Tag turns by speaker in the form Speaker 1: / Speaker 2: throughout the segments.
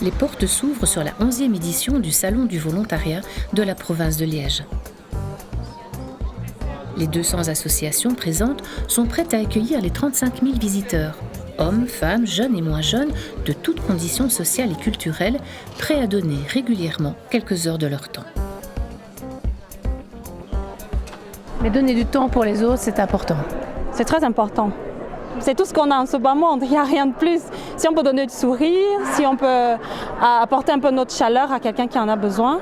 Speaker 1: les portes s'ouvrent sur la 11e édition du Salon du volontariat de la province de Liège. Les 200 associations présentes sont prêtes à accueillir les 35 000 visiteurs, hommes, femmes, jeunes et moins jeunes, de toutes conditions sociales et culturelles, prêts à donner régulièrement quelques heures de leur temps.
Speaker 2: Mais donner du temps pour les autres, c'est important.
Speaker 3: C'est très important. C'est tout ce qu'on a en ce bas monde, il n'y a rien de plus. Si on peut donner du sourire, si on peut apporter un peu notre chaleur à quelqu'un qui en a besoin,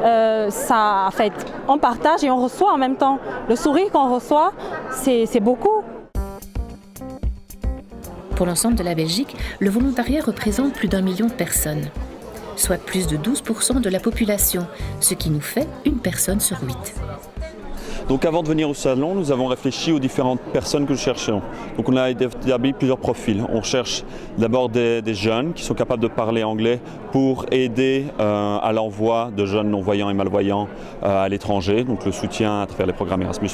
Speaker 3: ça, en fait, on partage et on reçoit en même temps. Le sourire qu'on reçoit, c'est beaucoup.
Speaker 1: Pour l'ensemble de la Belgique, le volontariat représente plus d'1 million de personnes, soit plus de 12% de la population, ce qui nous fait une personne sur 8.
Speaker 4: Donc avant de venir au salon, nous avons réfléchi aux différentes personnes que nous cherchions. Donc on a établi plusieurs profils. On cherche d'abord des jeunes qui sont capables de parler anglais pour aider à l'envoi de jeunes non-voyants et malvoyants à l'étranger. Donc le soutien à travers les programmes Erasmus+,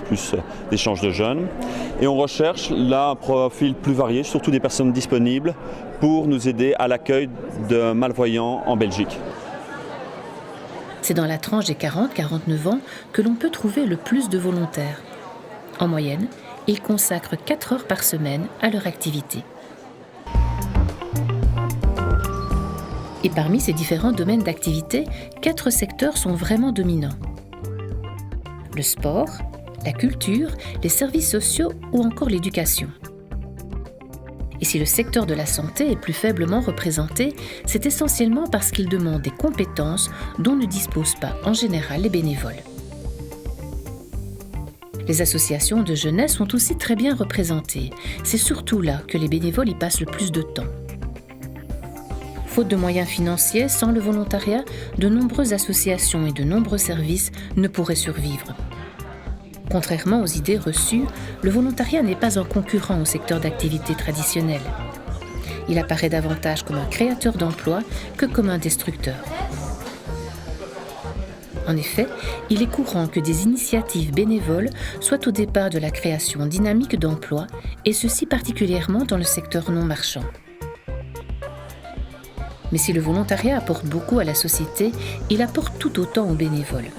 Speaker 4: d'échange de jeunes. Et on recherche là un profil plus varié, surtout des personnes disponibles pour nous aider à l'accueil de malvoyants en Belgique.
Speaker 1: C'est dans la tranche des 40-49 ans que l'on peut trouver le plus de volontaires. En moyenne, ils consacrent 4 heures par semaine à leur activité. Et parmi ces différents domaines d'activité, 4 secteurs sont vraiment dominants. Le sport, la culture, les services sociaux ou encore l'éducation. Et si le secteur de la santé est plus faiblement représenté, c'est essentiellement parce qu'il demande des compétences dont ne disposent pas en général les bénévoles. Les associations de jeunesse sont aussi très bien représentées. C'est surtout là que les bénévoles y passent le plus de temps. Faute de moyens financiers, sans le volontariat, de nombreuses associations et de nombreux services ne pourraient survivre. Contrairement aux idées reçues, le volontariat n'est pas un concurrent au secteur d'activité traditionnel. Il apparaît davantage comme un créateur d'emplois que comme un destructeur. En effet, il est courant que des initiatives bénévoles soient au départ de la création dynamique d'emplois, et ceci particulièrement dans le secteur non marchand. Mais si le volontariat apporte beaucoup à la société, il apporte tout autant aux bénévoles.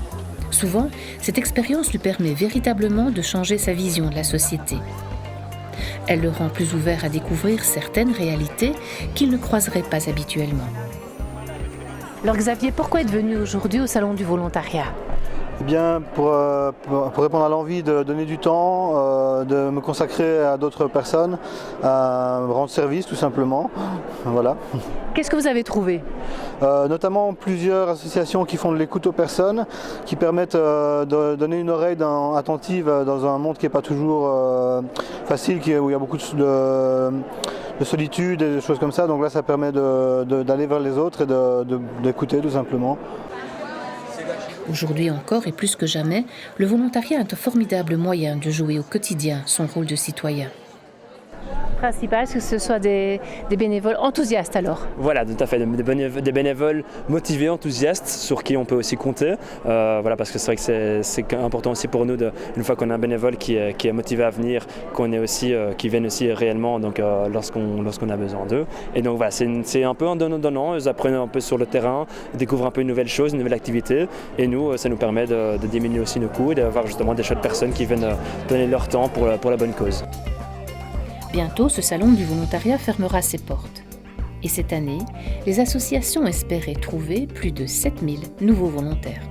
Speaker 1: Souvent, cette expérience lui permet véritablement de changer sa vision de la société. Elle le rend plus ouvert à découvrir certaines réalités qu'il ne croiserait pas habituellement.
Speaker 2: Alors Xavier, pourquoi êtes venu aujourd'hui au Salon du volontariat ?
Speaker 5: Eh bien, pour répondre à l'envie de donner du temps, de me consacrer à d'autres personnes, à rendre service tout simplement. Voilà.
Speaker 2: Qu'est-ce que vous avez trouvé ?
Speaker 5: Notamment plusieurs associations qui font de l'écoute aux personnes, qui permettent de donner une oreille attentive dans un monde qui n'est pas toujours facile, où il y a beaucoup de solitude et des choses comme ça. Donc là, ça permet d'aller vers les autres et d'écouter tout simplement.
Speaker 1: Aujourd'hui encore et plus que jamais, le volontariat est un formidable moyen de jouer au quotidien son rôle de citoyen.
Speaker 2: Principal, c'est que ce soit des bénévoles enthousiastes alors.
Speaker 6: Voilà, tout à fait, des bénévoles motivés, enthousiastes, sur qui on peut aussi compter. Voilà, parce que c'est vrai que c'est important aussi pour nous, une fois qu'on a un bénévole qui est motivé à venir, qu'ils viennent aussi réellement donc, lorsqu'on a besoin d'eux. Et donc voilà, c'est un peu un donnant-donnant, ils apprennent un peu sur le terrain, découvrent un peu une nouvelle chose, une nouvelle activité. Et nous, ça nous permet de diminuer aussi nos coûts et d'avoir justement des chouettes personnes qui viennent donner leur temps pour la bonne cause.
Speaker 1: Bientôt, ce salon du volontariat fermera ses portes. Et cette année, les associations espéraient trouver plus de 7000 nouveaux volontaires.